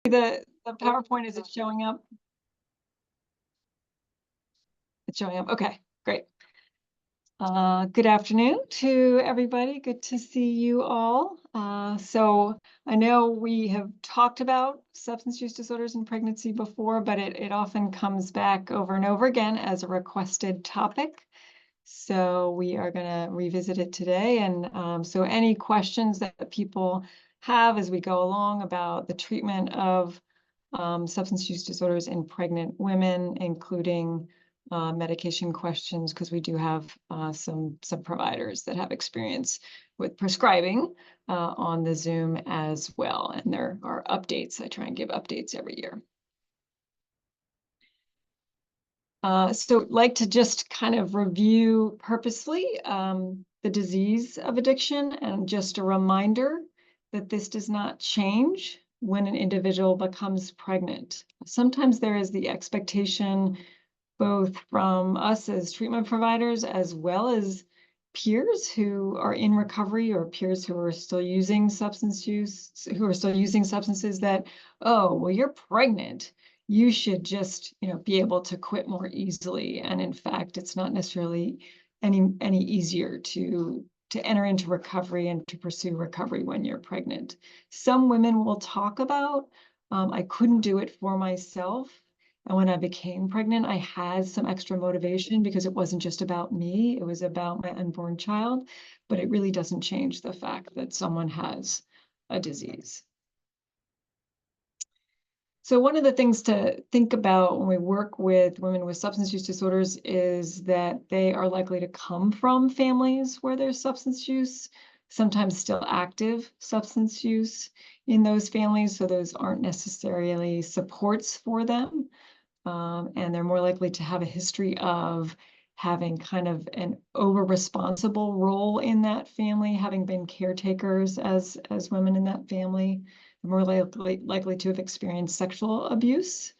The PowerPoint, is it showing up? It's showing up. Okay, great. Good afternoon to everybody. Good to see you all. So I know we have talked about substance use disorders in pregnancy before, but it often comes back over and over again as a requested topic. So we are going to revisit it today. And so any questions that people have as we go along about the treatment of substance use disorders in pregnant women, including medication questions, because we do have some providers that have experience with prescribing on the Zoom as well. And there are updates. I try and give updates every year. So I'd like to just kind of review purposely the disease of addiction, and just a reminder that this does not change when an individual becomes pregnant. Sometimes there is the expectation, both from us as treatment providers as well as peers who are in recovery, or peers who are still using substances, that, oh, well, you're pregnant, you should just, be able to quit more easily. And in fact, it's not necessarily any easier to enter into recovery and to pursue recovery when you're pregnant. Some women will talk about, I couldn't do it for myself. And when I became pregnant, I had some extra motivation because it wasn't just about me, it was about my unborn child. But it really doesn't change the fact that someone has a disease. So one of the things to think about when we work with women with substance use disorders is that they are likely to come from families where there's substance use, sometimes still active substance use in those families. So those aren't necessarily supports for them. And they're more likely to have a history of having kind of an over-responsible role in that family, having been caretakers as women in that family. They're more likely to have experienced sexual abuse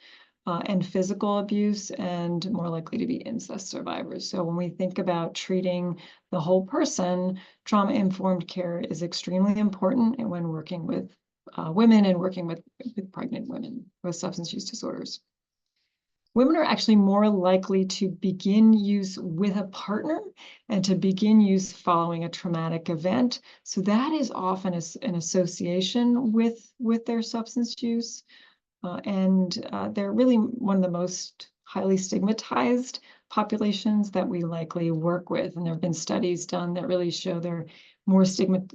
and physical abuse, and more likely to be incest survivors. So when we think about treating the whole person, trauma-informed care is extremely important when working with women and working with pregnant women with substance use disorders. Women are actually more likely to begin use with a partner and to begin use following a traumatic event. So that is often an association with their substance use. And they're really one of the most highly stigmatized populations that we likely work with. And there have been studies done that really show they're more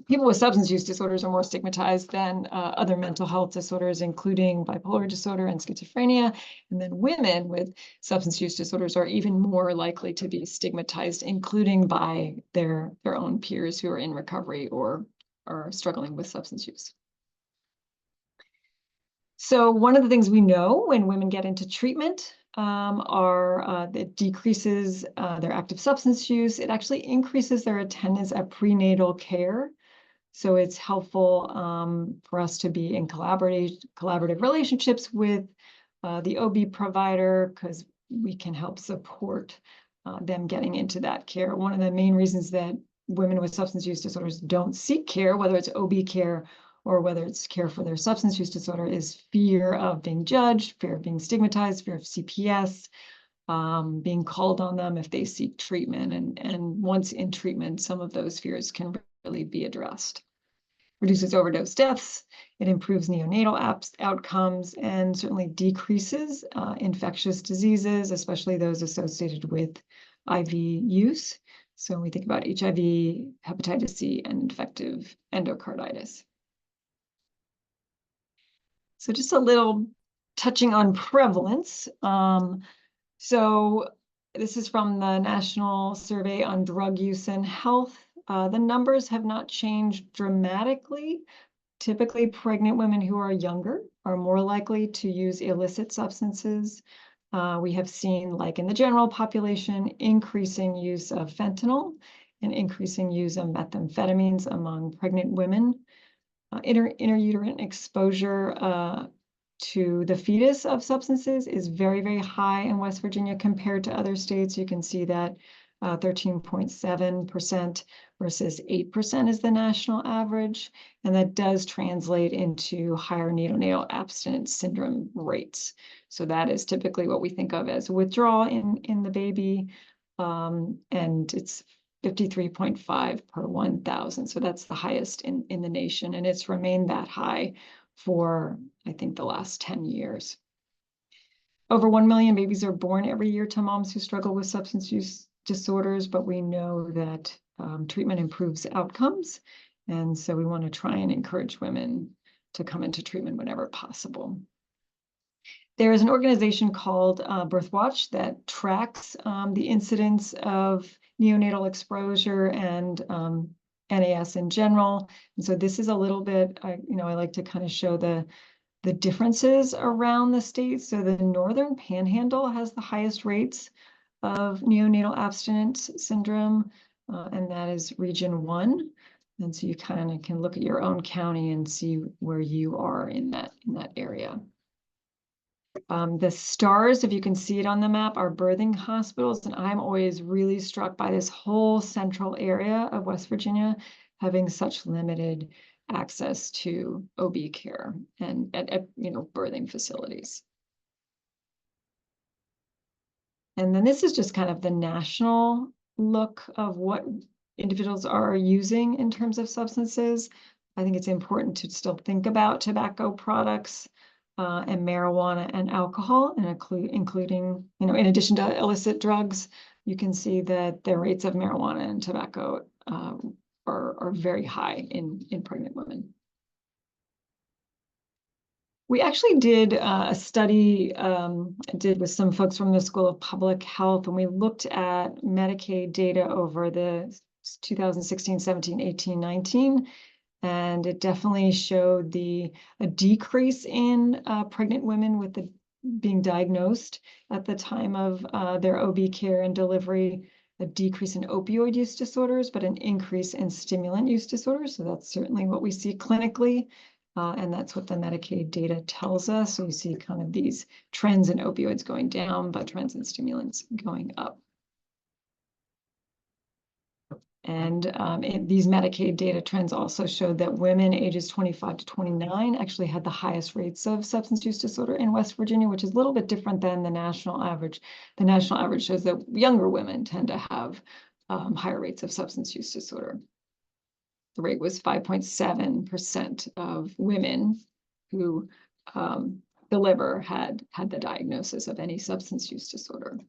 people with substance use disorders are more stigmatized than other mental health disorders, including bipolar disorder and schizophrenia. And then women with substance use disorders are even more likely to be stigmatized, including by their own peers who are in recovery or are struggling with substance use. So one of the things we know when women get into treatment are it decreases their active substance use. It actually increases their attendance at prenatal care. So it's helpful for us to be in collaborative relationships with the OB provider, because we can help support them getting into that care. One of the main reasons that women with substance use disorders don't seek care, whether it's OB care or whether it's care for their substance use disorder, is fear of being judged, fear of being stigmatized, fear of CPS, being called on them if they seek treatment. And once in treatment, some of those fears can really be addressed. Reduces overdose deaths, it improves neonatal outcomes, and certainly decreases infectious diseases, especially those associated with IV use. So we think about HIV, hepatitis C, and infective endocarditis. So just a little touching on prevalence. So this is from the National Survey on Drug Use and Health. The numbers have not changed dramatically. Typically, pregnant women who are younger are more likely to use illicit substances. We have seen, like in the general population, increasing use of fentanyl and increasing use of methamphetamines among pregnant women. Intrauterine exposure to the fetus of substances is very, very high in West Virginia compared to other states. You can see that 13.7% versus 8% is the national average. And that does translate into higher neonatal abstinence syndrome rates. So that is typically what we think of as withdrawal in the baby. And it's 53.5 per 1,000. So that's the highest in the nation. And it's remained that high for, I think, the last 10 years. Over 1 million babies are born every year to moms who struggle with substance use disorders, but we know that treatment improves outcomes. And so we want to try and encourage women to come into treatment whenever possible. There is an organization called Birthwatch that tracks the incidence of neonatal exposure and NAS in general. And so this is a little bit, I like to kind of show the differences around the states. So the Northern Panhandle has the highest rates of neonatal abstinence syndrome, and that is Region 1. And so you kind of can look at your own county and see where you are in that area. The stars, if you can see it on the map, are birthing hospitals, and I'm always really struck by this whole central area of West Virginia having such limited access to OB care and at birthing facilities. And then this is just kind of the national look of what individuals are using in terms of substances. I think it's important to still think about tobacco products and marijuana and alcohol, and including, in addition to illicit drugs. You can see that the rates of marijuana and tobacco are very high in pregnant women. We actually did a study with some folks from the School of Public Health, and we looked at Medicaid data over the 2016, 17, 18, 19, and it definitely showed a decrease in pregnant women being diagnosed at the time of their OB care and delivery, a decrease in opioid use disorders, but an increase in stimulant use disorders. So that's certainly what we see clinically. And that's what the Medicaid data tells us. So we see kind of these trends in opioids going down, but trends in stimulants going up. And these Medicaid data trends also showed that women ages 25 to 29 actually had the highest rates of substance use disorder in West Virginia, which is a little bit different than the national average. The national average shows that younger women tend to have higher rates of substance use disorder. The rate was 5.7% of women who deliver had the diagnosis of any substance use disorder.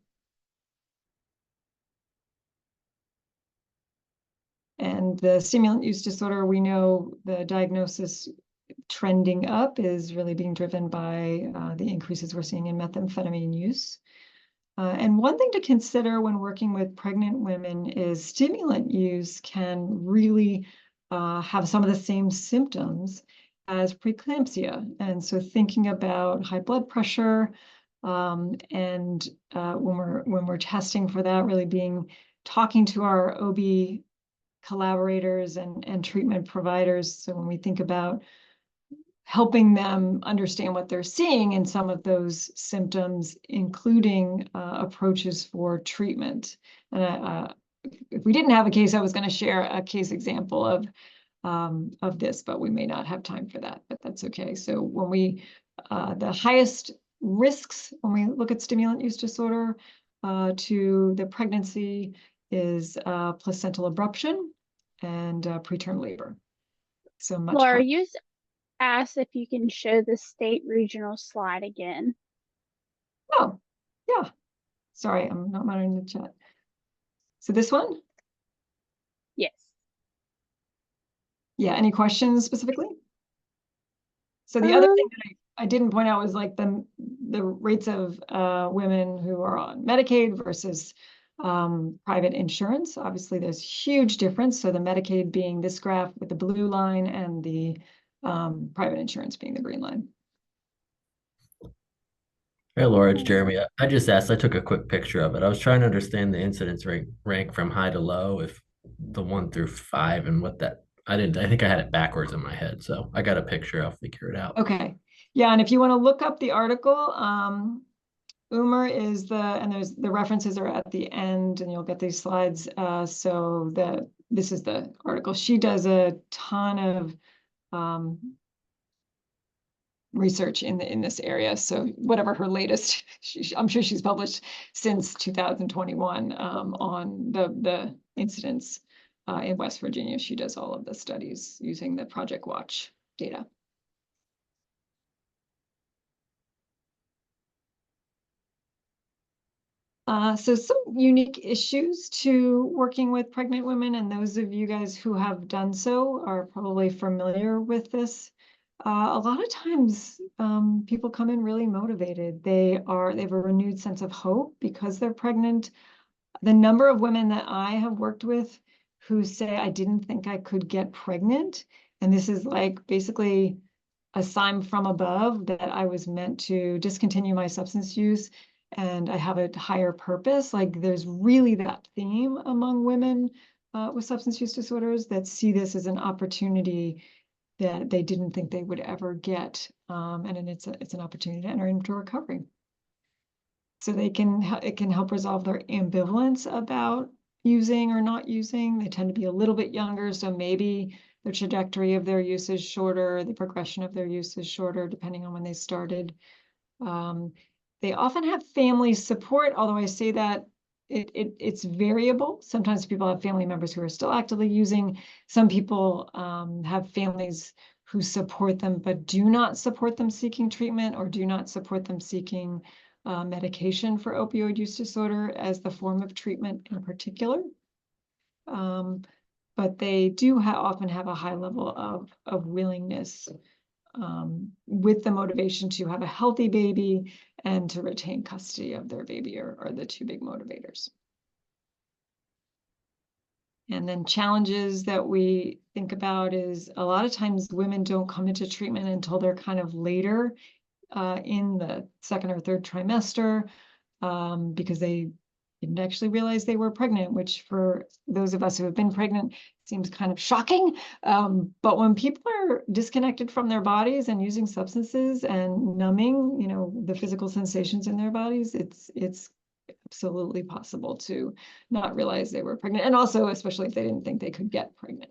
And the stimulant use disorder, we know the diagnosis trending up is really being driven by the increases we're seeing in methamphetamine use. And one thing to consider when working with pregnant women is stimulant use can really have some of the same symptoms as preeclampsia. And so thinking about high blood pressure and when we're testing for that, really talking to our OB collaborators and treatment providers. So when we think about helping them understand what they're seeing in some of those symptoms, including approaches for treatment. And if we didn't have a case, I was going to share a case example of this, but we may not have time for that, but that's okay. So when the highest risks when we look at stimulant use disorder to the pregnancy is placental abruption and preterm labor. So much. Laura, you asked if you can show the state regional slide again. Oh, yeah. Sorry, I'm not monitoring the chat. So this one? Yes. Yeah, any questions specifically? So the other thing that I didn't point out was like the rates of women who are on Medicaid versus private insurance. Obviously, there's huge difference. So the Medicaid being this graph with the blue line and the private insurance being the green line. Hey, Laura, it's Jeremy. I just asked, I took a quick picture of it. I was trying to understand the incidence rank from high to low, if the 1 through 5 and what that, I think I had it backwards in my head. So I got a picture, I'll figure it out. Okay. Yeah, and if you want to look up the article, Umer is and the references are at the end, and you'll get these slides. So this is the article. She does a ton of research in this area. So whatever her latest, I'm sure she's published since 2021 on the incidents in West Virginia. She does all of the studies using the Project Watch data. So some unique issues to working with pregnant women, and those of you guys who have done so are probably familiar with this. A lot of times people come in really motivated. They have a renewed sense of hope because they're pregnant. The number of women that I have worked with who say, I didn't think I could get pregnant, and this is like basically a sign from above that I was meant to discontinue my substance use and I have a higher purpose. Like there's really that theme among women with substance use disorders that see this as an opportunity that they didn't think they would ever get. And it's an opportunity to enter into recovery. So it can help resolve their ambivalence about using or not using. They tend to be a little bit younger, so maybe the trajectory of their use is shorter, the progression of their use is shorter, depending on when they started. They often have family support, although I say that it's variable. Sometimes people have family members who are still actively using. Some people have families who support them, but do not support them seeking treatment or do not support them seeking medication for opioid use disorder as the form of treatment in particular. But they do often have a high level of willingness with the motivation to have a healthy baby and to retain custody of their baby are the two big motivators. And then challenges that we think about is a lot of times women don't come into treatment until they're kind of later in the second or third trimester because they didn't actually realize they were pregnant, which for those of us who have been pregnant seems kind of shocking. But when people are disconnected from their bodies and using substances and numbing, the physical sensations in their bodies, it's absolutely possible to not realize they were pregnant. And also, especially if they didn't think they could get pregnant.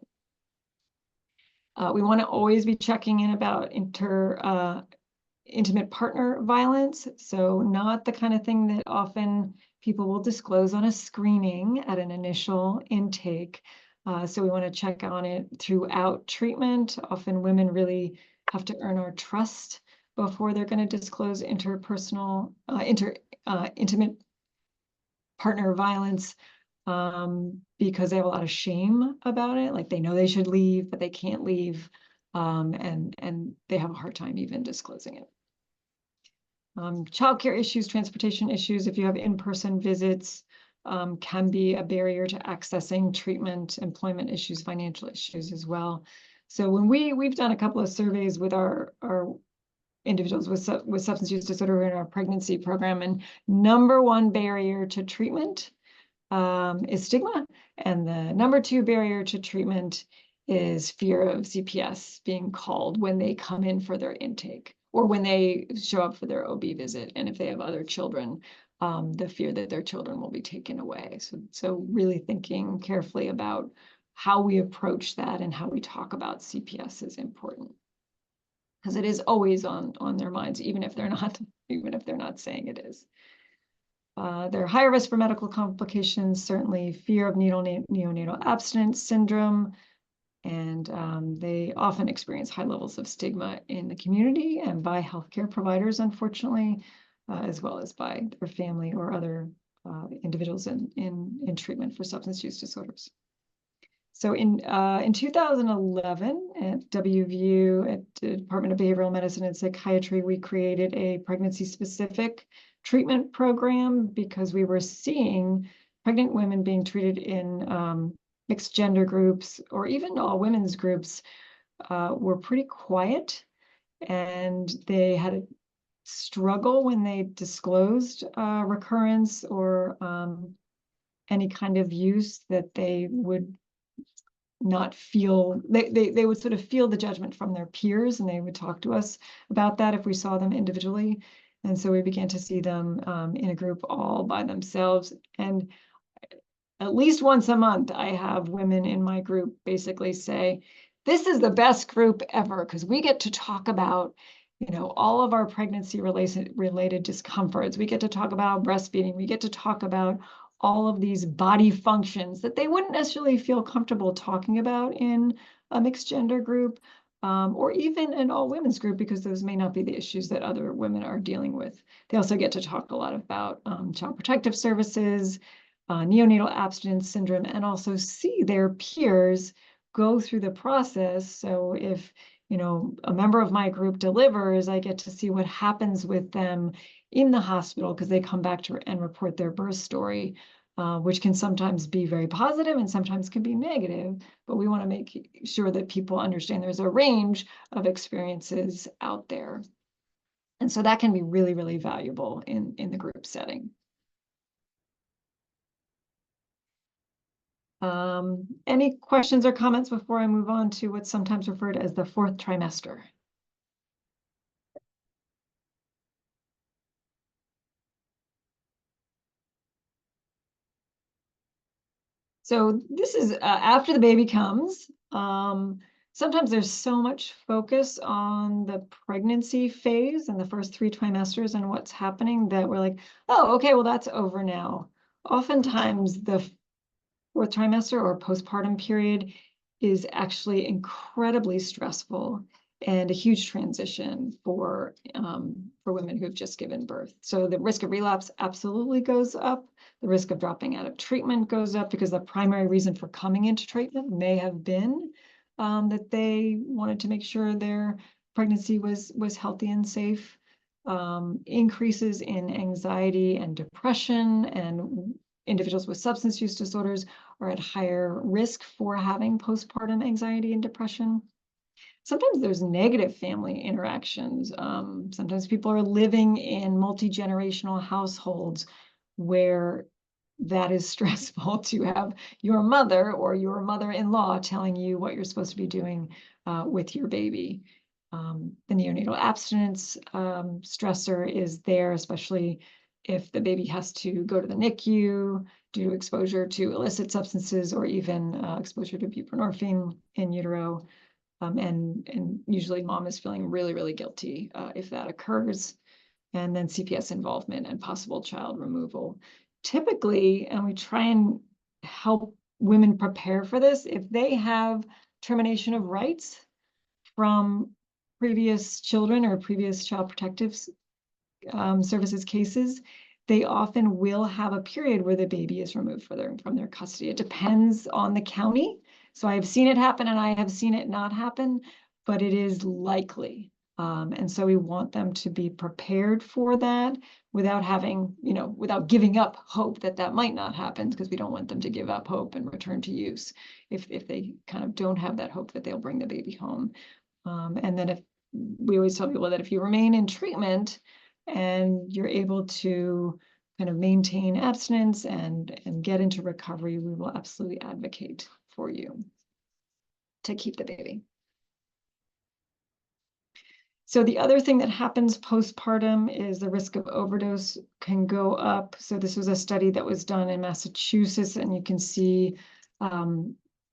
We want to always be checking in about intimate partner violence. So not the kind of thing that often people will disclose on a screening at an initial intake. So we want to check on it throughout treatment. Often women really have to earn our trust before they're going to disclose interpersonal, intimate partner violence because they have a lot of shame about it. Like they know they should leave, but they can't leave. And they have a hard time even disclosing it. Childcare issues, transportation issues, if you have in-person visits, can be a barrier to accessing treatment, employment issues, financial issues as well. So when we've done a couple of surveys with our individuals with substance use disorder in our pregnancy program, and number one barrier to treatment is stigma, and the number two barrier to treatment is fear of CPS being called when they come in for their intake or when they show up for their OB visit. And if they have other children, the fear that their children will be taken away. So really thinking carefully about how we approach that and how we talk about CPS is important. Because it is always on their minds, even if they're not saying it is. They're higher risk for medical complications, certainly fear of neonatal abstinence syndrome, and they often experience high levels of stigma in the community and by healthcare providers, unfortunately, as well as by their family or other individuals in treatment for substance use disorders. So in 2011 at WVU, at the Department of Behavioral Medicine and Psychiatry, we created a pregnancy-specific treatment program because we were seeing pregnant women being treated in mixed gender groups or even all women's groups were pretty quiet, and they had a struggle when they disclosed recurrence or any kind of use that they would not feel, they would sort of feel the judgment from their peers, and they would talk to us about that if we saw them individually. And so we began to see them in a group all by themselves. And at least once a month, I have women in my group basically say, this is the best group ever because we get to talk about, all of our pregnancy related discomforts. We get to talk about breastfeeding. We get to talk about all of these body functions that they wouldn't necessarily feel comfortable talking about in a mixed gender group, or even an all women's group, because those may not be the issues that other women are dealing with. They also get to talk a lot about child protective services, neonatal abstinence syndrome, and also see their peers go through the process. So if a member of my group delivers, I get to see what happens with them in the hospital, because they come back to and report their birth story, which can sometimes be very positive and sometimes can be negative. But we want to make sure that people understand there's a range of experiences out there. And so that can be really, really valuable in the group setting. Any questions or comments before I move on to what's sometimes referred as the fourth trimester? So this is after the baby comes. Sometimes there's so much focus on the pregnancy phase and the first 3 trimesters and what's happening that we're like, oh, okay, well, that's over now. Oftentimes the fourth trimester or postpartum period is actually incredibly stressful and a huge transition for women who've just given birth. So the risk of relapse absolutely goes up. The risk of dropping out of treatment goes up, because the primary reason for coming into treatment may have been that they wanted to make sure their pregnancy was healthy and safe. Increases in anxiety and depression, and individuals with substance use disorders are at higher risk for having postpartum anxiety and depression. Sometimes there's negative family interactions. Sometimes people are living in multi-generational households where that is stressful, to have your mother or your mother-in-law telling you what you're supposed to be doing with your baby. The neonatal abstinence stressor is there, especially if the baby has to go to the NICU due to exposure to illicit substances, or even exposure to buprenorphine in utero. And usually mom is feeling really, really guilty if that occurs. And then CPS involvement and possible child removal. Typically, and we try and help women prepare for this, if they have termination of rights from previous children or previous child protective services cases, they often will have a period where the baby is removed from their custody. It depends on the county. So I've seen it happen and I have seen it not happen, but it is likely. And so we want them to be prepared for that without having, without giving up hope that that might not happen, because we don't want them to give up hope and return to use if they kind of don't have that hope that they'll bring the baby home. And then we always tell people that if you remain in treatment and you're able to kind of maintain abstinence and get into recovery, we will absolutely advocate for you to keep the baby. So the other thing that happens postpartum is the risk of overdose can go up. So this was a study that was done in Massachusetts, and you can see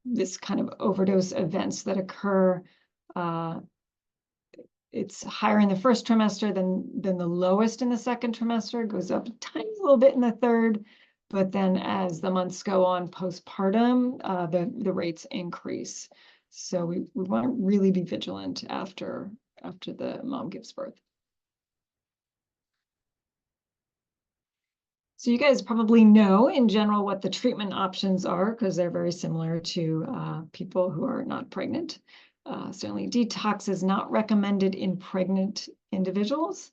this kind of overdose events that occur. It's higher in the first trimester than the lowest in the second trimester, goes up a tiny little bit in the third, but then as the months go on postpartum, the rates increase. So we want to really be vigilant after the mom gives birth. So you guys probably know in general what the treatment options are, because they're very similar to people who are not pregnant. Certainly detox is not recommended in pregnant individuals.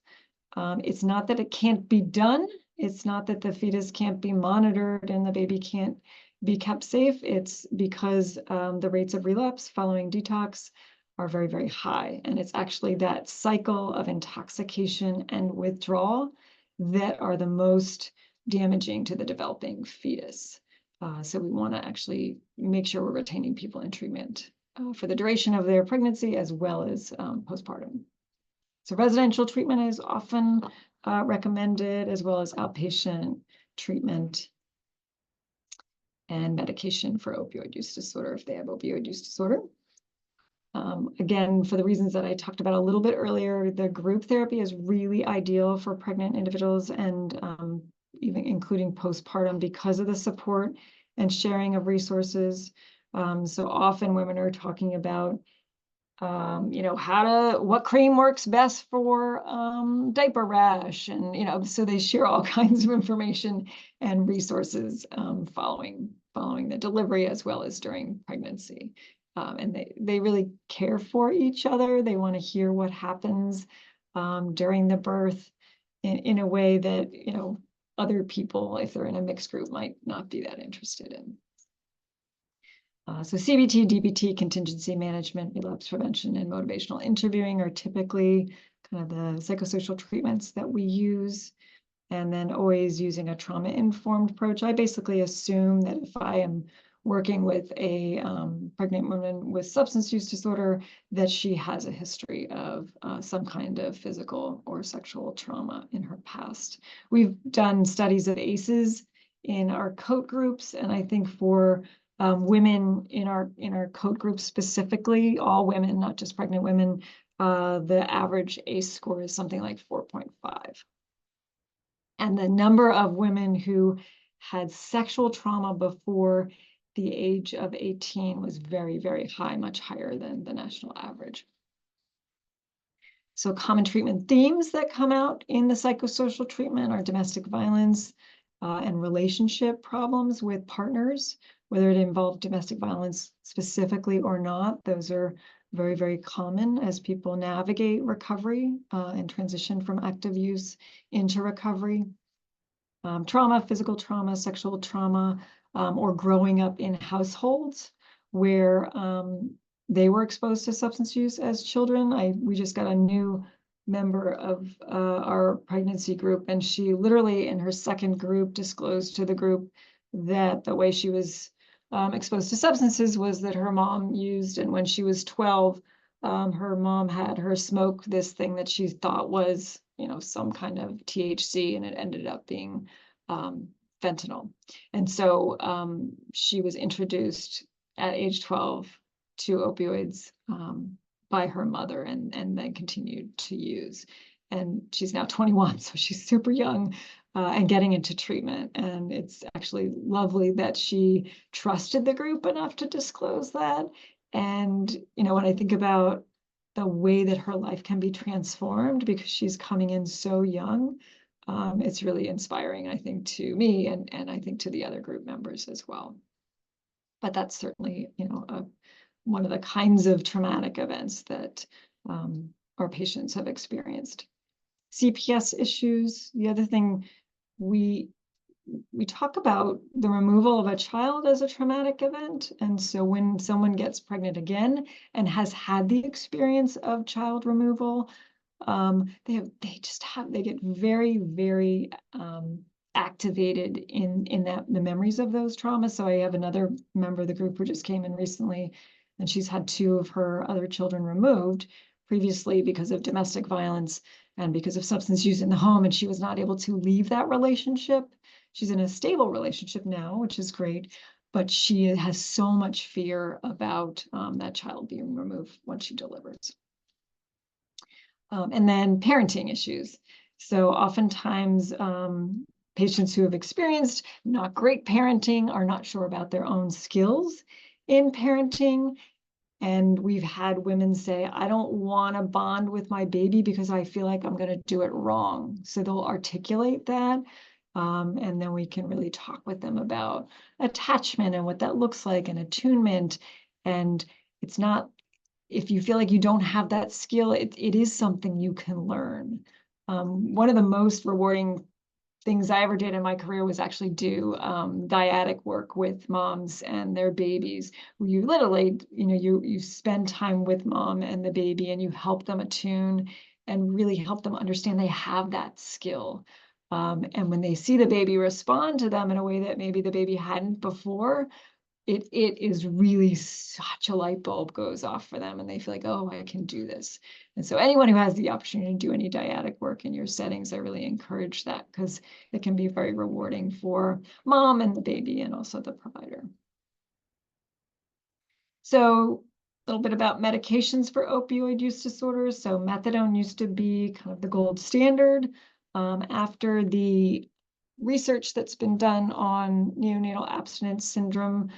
It's not that it can't be done. It's not that the fetus can't be monitored and the baby can't be kept safe. It's because the rates of relapse following detox are very, very high. And it's actually that cycle of intoxication and withdrawal that are the most damaging to the developing fetus. So we want to actually make sure we're retaining people in treatment for the duration of their pregnancy as well as postpartum. So residential treatment is often recommended, as well as outpatient treatment and medication for opioid use disorder if they have opioid use disorder. Again, for the reasons that I talked about a little bit earlier, the group therapy is really ideal for pregnant individuals and even including postpartum because of the support and sharing of resources. So often women are talking about, what cream works best for diaper rash, and so they share all kinds of information and resources following the delivery as well as during pregnancy. And they really care for each other. They want to hear what happens during the birth in a way that, other people, if they're in a mixed group, might not be that interested in. So CBT, DBT, contingency management, relapse prevention, and motivational interviewing are typically kind of the psychosocial treatments that we use. And then always using a trauma-informed approach. I basically assume that if I am working with a pregnant woman with substance use disorder, that she has a history of some kind of physical or sexual trauma in her past. We've done studies of ACEs in our COAT groups, and I think for women in our COAT group specifically, all women, not just pregnant women, the average ACE score is something like 4.5. And the number of women who had sexual trauma before the age of 18 was very, very high, much higher than the national average. So common treatment themes that come out in the psychosocial treatment are domestic violence and relationship problems with partners, whether it involved domestic violence specifically or not. Those are very, very common as people navigate recovery and transition from active use into recovery. Trauma, physical trauma, sexual trauma, or growing up in households where they were exposed to substance use as children. We just got a new member of our pregnancy group, and she literally in her second group disclosed to the group that the way she was exposed to substances was that her mom used, and when she was 12, her mom had her smoke this thing that she thought was, some kind of THC, and it ended up being fentanyl. And so she was introduced at age 12 to opioids by her mother and then continued to use. And she's now 21, so she's super young and getting into treatment. And it's actually lovely that she trusted the group enough to disclose that. And, when I think about the way that her life can be transformed because she's coming in so young, it's really inspiring, I think, to me and I think to the other group members as well. But that's certainly, one of the kinds of traumatic events that our patients have experienced. CPS issues, the other thing we talk about the removal of a child as a traumatic event. And so when someone gets pregnant again and has had the experience of child removal, they get very, very activated in the memories of those traumas. So I have another member of the group who just came in recently, and she's had 2 of her other children removed previously because of domestic violence and because of substance use in the home, and she was not able to leave that relationship. She's in a stable relationship now, which is great, but she has so much fear about that child being removed once she delivers. And then parenting issues. So oftentimes patients who have experienced not great parenting are not sure about their own skills in parenting. And we've had women say, I don't want to bond with my baby because I feel like I'm going to do it wrong. So they'll articulate that. And then we can really talk with them about attachment and what that looks like and attunement. And it's not, if you feel like you don't have that skill, it is something you can learn. One of the most rewarding things I ever did in my career was actually do dyadic work with moms and their babies, where you literally, you spend time with mom and the baby and you help them attune and really help them understand they have that skill. And when they see the baby respond to them in a way that maybe the baby hadn't before, it is really such a light bulb goes off for them, and they feel like, oh, I can do this. And so anyone who has the opportunity to do any dyadic work in your settings, I really encourage that, because it can be very rewarding for mom and the baby and also the provider. So a little bit about medications for opioid use disorders. So methadone used to be kind of the gold standard. After the research that's been done on neonatal abstinence syndrome,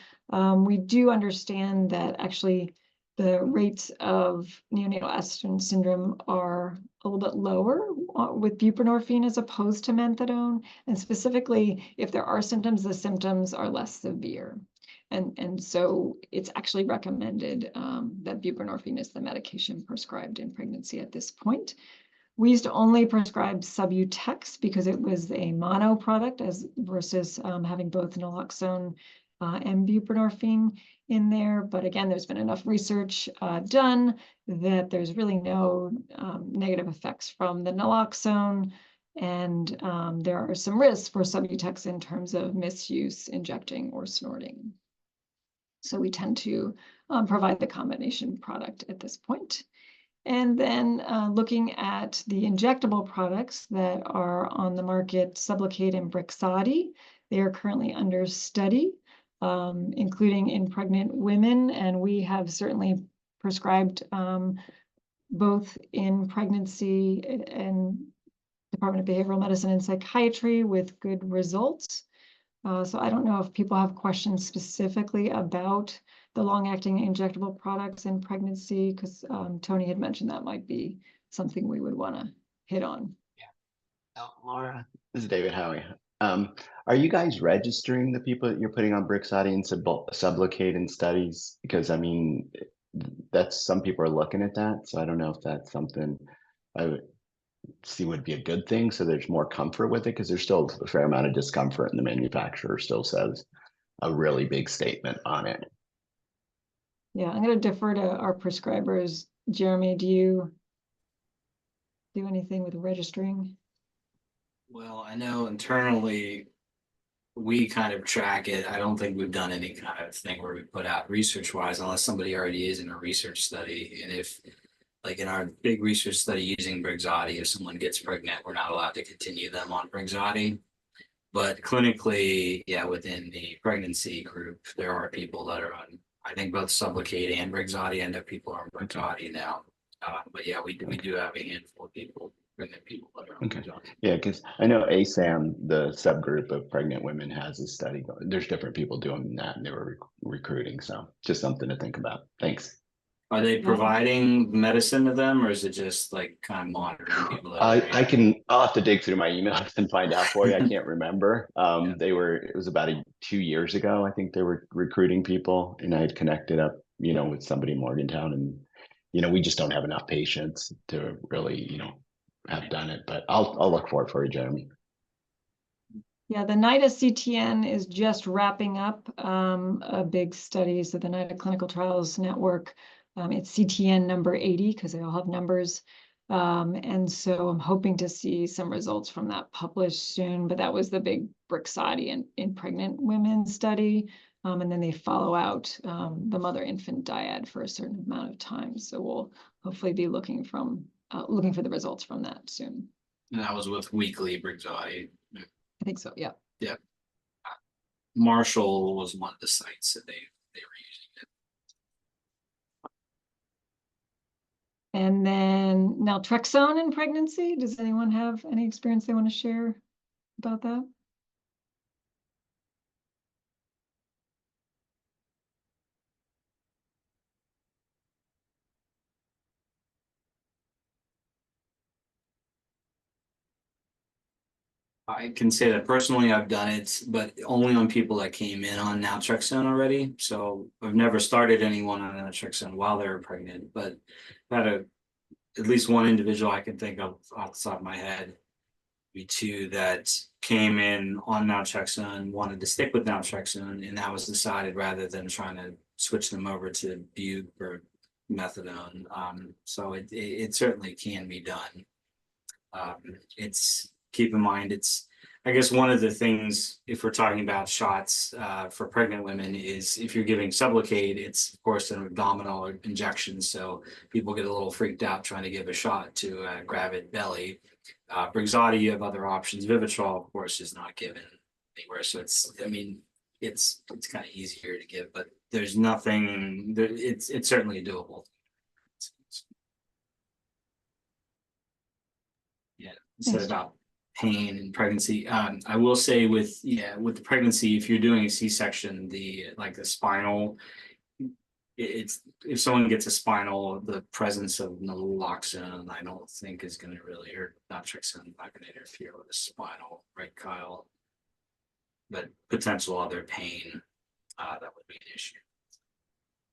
we do understand that actually the rates of neonatal abstinence syndrome are a little bit lower with buprenorphine as opposed to methadone. And specifically, if there are symptoms, the symptoms are less severe. And so it's actually recommended that buprenorphine is the medication prescribed in pregnancy at this point. We used to only prescribe Subutex because it was a mono product as versus having both naloxone and buprenorphine in there. But again, there's been enough research done that there's really no negative effects from the naloxone. And there are some risks for Subutex in terms of misuse, injecting, or snorting. So we tend to provide the combination product at this point. And then looking at the injectable products that are on the market, Sublocade and Brixadi, they are currently under study, including in pregnant women. And we have certainly prescribed both in pregnancy and Department of Behavioral Medicine and Psychiatry with good results. So I don't know if people have questions specifically about the long-acting injectable products in pregnancy, because Tony had mentioned that might be something we would want to hit on. Yeah. Laura, this is David Howie. Are you guys registering the people that you're putting on Brixadi and Sublocade in studies? Because I mean, that's some people are looking at that, so I don't know if that's something I would see would be a good thing, so there's more comfort with it, because there's still a fair amount of discomfort, and the manufacturer still says a really big statement on it. Yeah, I'm going to defer to our prescribers. Jeremy, do you do anything with registering? Well, I know internally we kind of track it. I don't think we've done any kind of thing where we put out research wise, unless somebody already is in a research study. And if, like in our big research study using Brixadi, if someone gets pregnant, we're not allowed to continue them on Brixadi. But clinically, yeah, within the pregnancy group, there are people that are on, I think both Sublocade and Brixadi. I know people are on Brixadi now. But yeah, we do have a handful of people, pregnant people that are on Brixadi. Yeah, because I know ASAM, the subgroup of pregnant women, has a study going. There's different people doing that, and they were recruiting. So just something to think about. Thanks. Are they providing medicine to them, or is it just like kind of monitoring people? I'll have to dig through my emails and find out for you. I can't remember. It was about 2 years ago. I think they were recruiting people, and I had connected up, with somebody in Morgantown, and we just don't have enough patients to really, have done it. But I'll look for it for you, Jeremy. Yeah, the NIDA CTN is just wrapping up a big study. So the NIDA Clinical Trials Network, it's CTN number 80 because they all have numbers. And so I'm hoping to see some results from that published soon. But that was the big Brixadi in pregnant women study. And then they follow out the mother-infant dyad for a certain amount of time. So we'll hopefully be looking for the results from that soon. And that was with weekly Brixadi. I think so, yeah. Yeah. Marshall was one of the sites that they were using it. And then naltrexone in pregnancy. Does anyone have any experience they want to share about that? I can say that personally, I've done it, but only on people that came in on naltrexone already. So I've never started anyone on naltrexone while they were pregnant, but I've had at least one individual I can think of off the top of my head, maybe two, that came in on naltrexone, wanted to stick with naltrexone, and that was decided rather than trying to switch them over to Bug or methadone. So it certainly can be done. Keep in mind, I guess one of the things, if we're talking about shots for pregnant women, is if you're giving Sublocade, it's of course an abdominal injection. So people get a little freaked out trying to give a shot to a gravid belly. Brixadi, you have other options. Vivitrol, of course, is not given anywhere. So it's, I mean, it's kind of easier to give, but there's nothing, it's certainly doable. Yeah, said Thanks, about pain and pregnancy. I will say with the pregnancy, if you're doing a C-section, the spinal, it's if someone gets a spinal, the presence of naloxone, I don't think is going to really, or naltrexone, not going to interfere with the spinal, right, Kyle? But potential other pain, that would be an issue.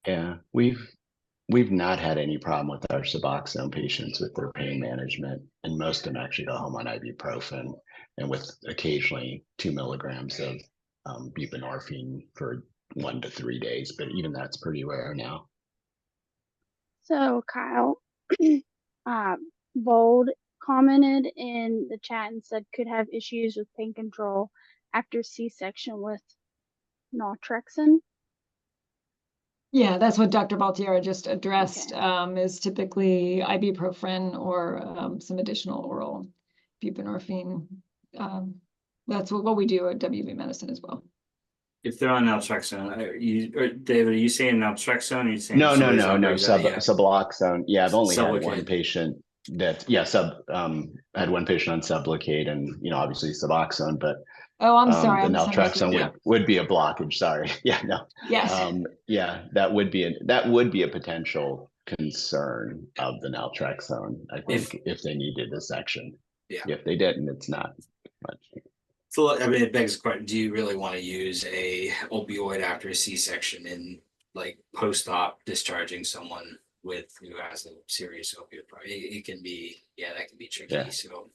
Yeah, we've not had any problem with our Suboxone patients with their pain management, and most of them actually go home on ibuprofen and with occasionally 2 milligrams of buprenorphine for 1 to 3 days, but even that's pretty rare now. So Kyle, Bold commented in the chat and said could have issues with pain control after C-section with naltrexone. Yeah, that's what Dr. Baltiera just addressed, Okay. is typically ibuprofen or some additional oral buprenorphine. That's what we do at WV Medicine as well. If they're on naltrexone, David, are you saying naltrexone? Or are you saying No, somebody's on Suboxone. Yeah, I've only had one Sublocade. patient that, yeah, I had one patient on Sublocade and, obviously Suboxone, but Oh, I'm sorry, the I misunderstood. naltrexone would be a blockage. Sorry. Yeah, no. Yes. Yeah, that would be a potential concern of the naltrexone, I think, if they needed a section. Yeah. If they didn't, it's not much. So, I mean, it begs the question, do you really want to use a opioid after a C-section in like post-op discharging someone who has a serious opioid problem? It can be, that can be tricky. Yeah. So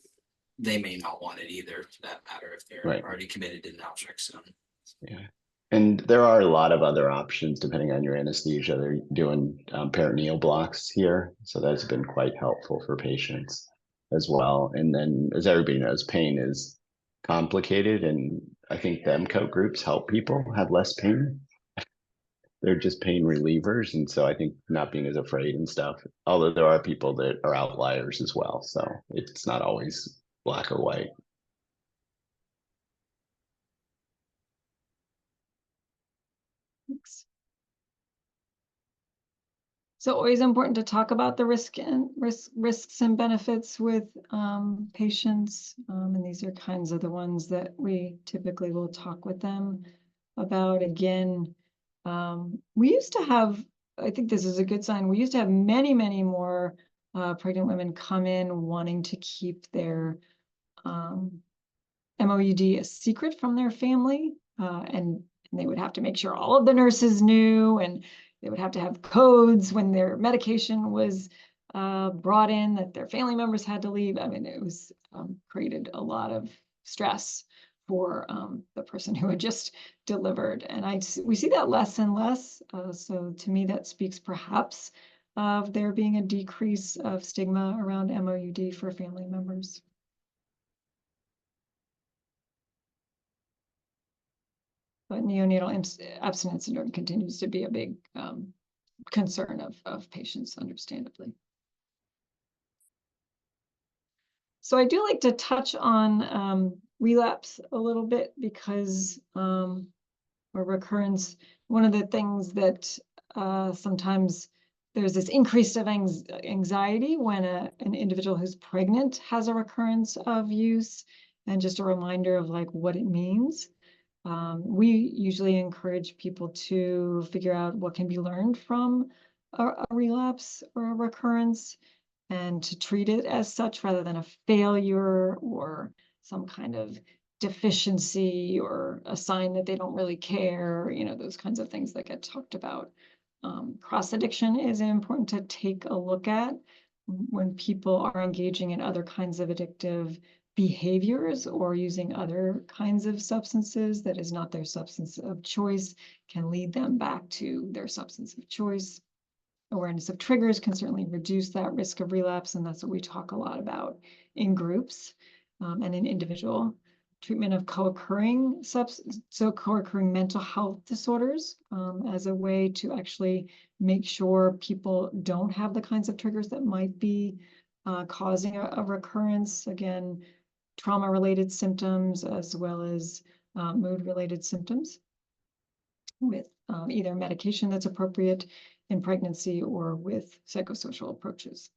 they may not want it either, for that matter, if they're Right. already committed to naltrexone. Yeah. And there are a lot of other options depending on your anesthesia. They're doing peritoneal blocks here. So that's been quite helpful for patients as well. And then, as everybody knows, pain is complicated. And I think the MCO groups help people have less pain. They're just pain relievers. And so I think not being as afraid and stuff, although there are people that are outliers as well. So it's not always black or white. Thanks. So always important to talk about the risks and benefits with patients. And these are kinds of the ones that we typically will talk with them about. Again, we used to have, I think this is a good sign, we used to have many, many more pregnant women come in wanting to keep their MOUD a secret from their family. And they would have to make sure all of the nurses knew, and they would have to have codes when their medication was brought in that their family members had to leave. I mean, it was created a lot of stress for the person who had just delivered. And we see that less and less. So to me, that speaks perhaps of there being a decrease of stigma around MOUD for family members. But neonatal abstinence syndrome continues to be a big concern of patients, understandably. So I do like to touch on relapse a little bit because, or recurrence, one of the things that sometimes there's this increase of anxiety when an individual who's pregnant has a recurrence of use, and just a reminder of like what it means. We usually encourage people to figure out what can be learned from a relapse or a recurrence, and to treat it as such rather than a failure or some kind of deficiency or a sign that they don't really care, those kinds of things that get talked about. Cross addiction is important to take a look at when people are engaging in other kinds of addictive behaviors or using other kinds of substances that is not their substance of choice, can lead them back to their substance of choice. Awareness of triggers can certainly reduce that risk of relapse, and that's what we talk a lot about in groups and in individual treatment of co-occurring mental health disorders as a way to actually make sure people don't have the kinds of triggers that might be causing a recurrence. Again, trauma-related symptoms as well as mood-related symptoms with either medication that's appropriate in pregnancy or with psychosocial approaches.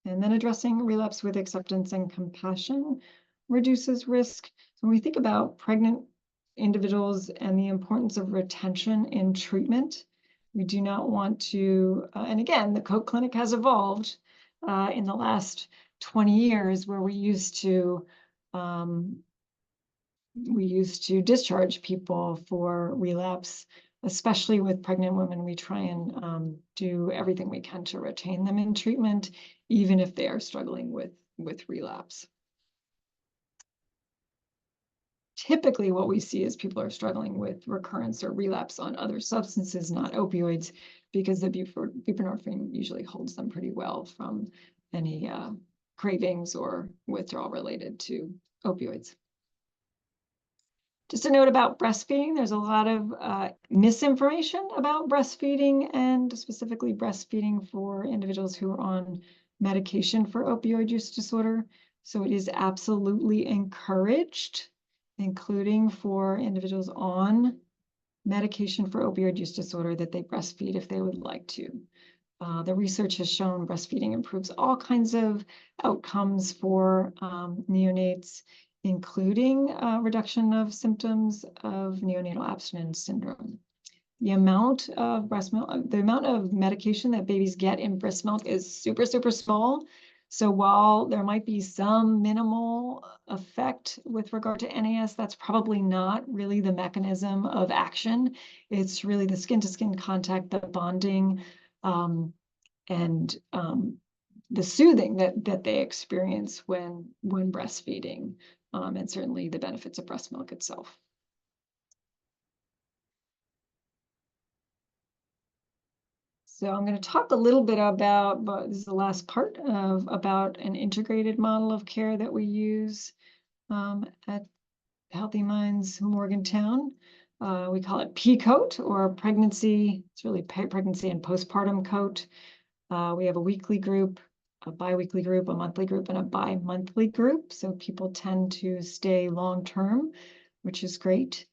And then addressing relapse with acceptance and compassion reduces risk. So when we think about pregnant individuals and the importance of retention in treatment, we do not want to, and again, the Coke Clinic has evolved in the last 20 years where we used to discharge people for relapse, especially with pregnant women. We try and do everything we can to retain them in treatment, even if they are struggling with relapse. Typically, what we see is people are struggling with recurrence or relapse on other substances, not opioids, because the buprenorphine usually holds them pretty well from any cravings or withdrawal related to opioids. Just a note about breastfeeding. There's a lot of misinformation about breastfeeding, and specifically breastfeeding for individuals who are on medication for opioid use disorder. So it is absolutely encouraged, including for individuals on medication for opioid use disorder, that they breastfeed if they would like to. The research has shown breastfeeding improves all kinds of outcomes for neonates, including reduction of symptoms of neonatal abstinence syndrome. The amount of breast milk, the amount of medication that babies get in breast milk is super, super small. So while there might be some minimal effect with regard to NAS, that's probably not really the mechanism of action. It's really the skin-to-skin contact, the bonding, and the soothing that they experience when breastfeeding, and certainly the benefits of breast milk itself. So I'm going to talk a little bit about, but this is the last part of about an integrated model of care that we use at Healthy Minds Morgantown. We call it P-COAT, or pregnancy. It's really pregnancy and postpartum COAT. We have a weekly group, a bi-weekly group, a monthly group, and a bi-monthly group. So people tend to stay long-term, which is great.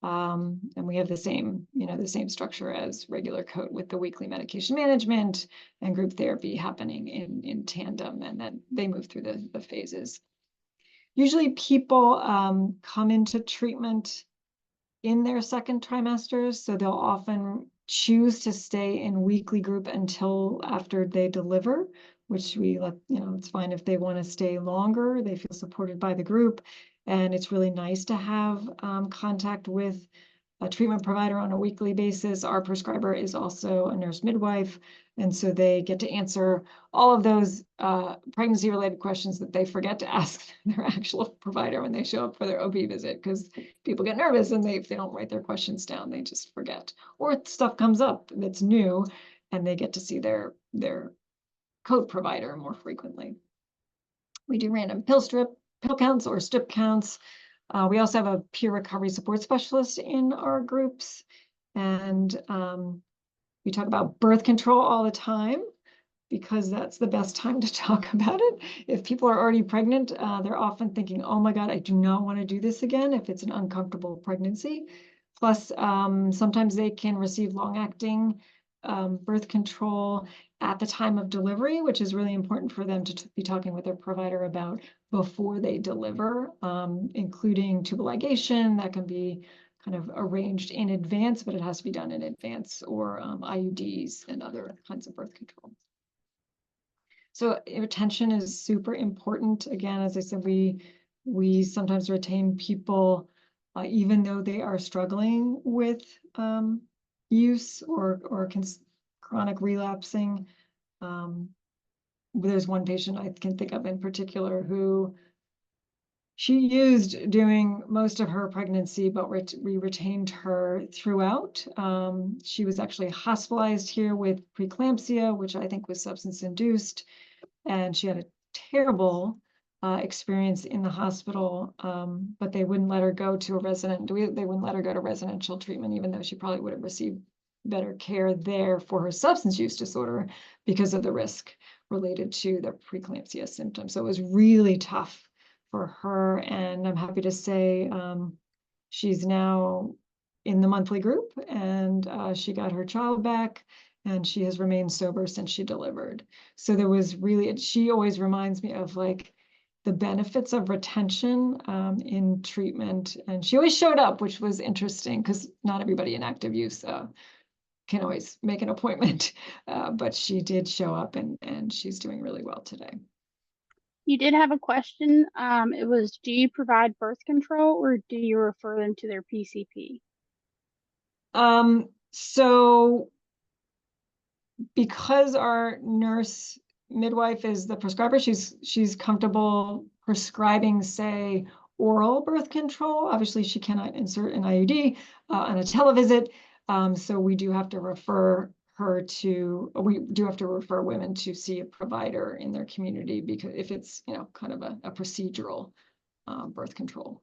And we have the same structure as regular COAT, with the weekly medication management and group therapy happening in tandem, and then they move through the phases. Usually people come into treatment in their second trimesters, so they'll often choose to stay in weekly group until after they deliver, which we let, it's fine if they want to stay longer. They feel supported by the group, and it's really nice to have contact with a treatment provider on a weekly basis. Our prescriber is also a nurse midwife, and so they get to answer all of those pregnancy-related questions that they forget to ask their actual provider when they show up for their OB visit, because people get nervous and if they don't write their questions down, they just forget. Or stuff comes up that's new, and they get to see their COAT provider more frequently. We do random pill counts or strip counts. We also have a peer recovery support specialist in our groups, and we talk about birth control all the time, because that's the best time to talk about it. If people are already pregnant, they're often thinking, oh my God, I do not want to do this again if it's an uncomfortable pregnancy. Plus, sometimes they can receive long-acting birth control at the time of delivery, which is really important for them to be talking with their provider about before they deliver, including tubal ligation that can be kind of arranged in advance, but it has to be done in advance, or IUDs and other kinds of birth control. So retention is super important. Again, as I said, we sometimes retain people even though they are struggling with use or chronic relapsing. There's one patient I can think of in particular who she used during most of her pregnancy, but we retained her throughout. She was actually hospitalized here with preeclampsia, which I think was substance induced, and she had a terrible experience in the hospital, but they wouldn't let her go to a they wouldn't let her go to residential treatment, even though she probably would have received better care there for her substance use disorder because of the risk related to the preeclampsia symptoms. So it was really tough for her, and I'm happy to say she's now in the monthly group, and she got her child back, and she has remained sober since she delivered. So there was really, she always reminds me of like the benefits of retention in treatment. And she always showed up, which was interesting because not everybody in active use can always make an appointment, but she did show up, and she's doing really well today. You did have a question. It was, do you provide birth control or do you refer them to their PCP? So because our nurse midwife is the prescriber, she's comfortable prescribing, say, oral birth control. Obviously, she cannot insert an IUD on a televisit. So we do have to refer women to see a provider in their community, because if it's, kind of a procedural birth control.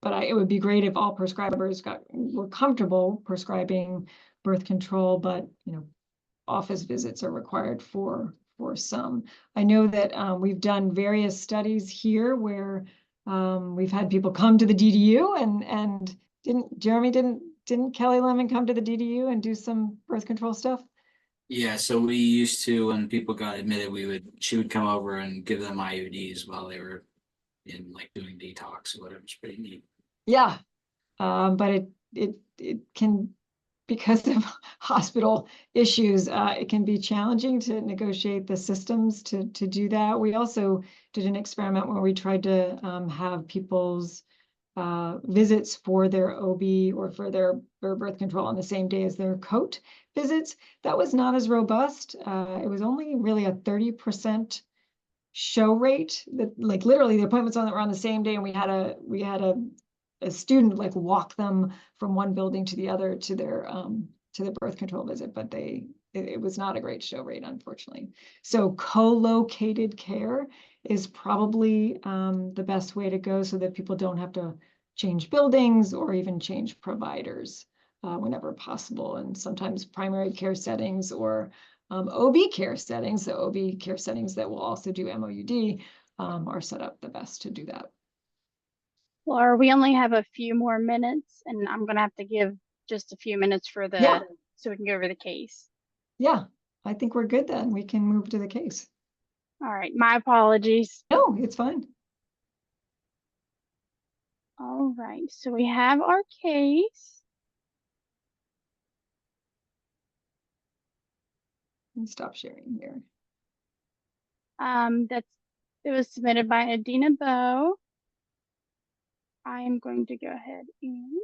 But it would be great if all prescribers were comfortable prescribing birth control, but office visits are required for some. I know that we've done various studies here where we've had people come to the DDU, and didn't Kelly Lemon come to the DDU and do some birth control stuff? Yeah, so we used to, when people got admitted, she would come over and give them IUDs while they were in like doing detox or whatever. It's pretty neat. Yeah, but it can, because of hospital issues, it can be challenging to negotiate the systems to do that. We also did an experiment where we tried to have people's visits for their OB or for their birth control on the same day as their coat visits. That was not as robust. It was only really a 30% show rate. That, like, literally the appointments were on the same day, and we had a student like walk them from one building to the other to their birth control visit, but it was not a great show rate, unfortunately. So co-located care is probably the best way to go, so that people don't have to change buildings or even change providers whenever possible. And sometimes primary care settings or OB care settings, the OB care settings that will also do MOUD, are set up the best to do that. Laura, we only have a few more minutes, and I'm gonna have to give just a few minutes for so we can go over the case. Yeah, I think we're good then. We can move to the case. All right, my apologies. No, it's fine. All right, so we have our case. Let me stop sharing here. It was submitted by Adina Bowe. I am going to go ahead and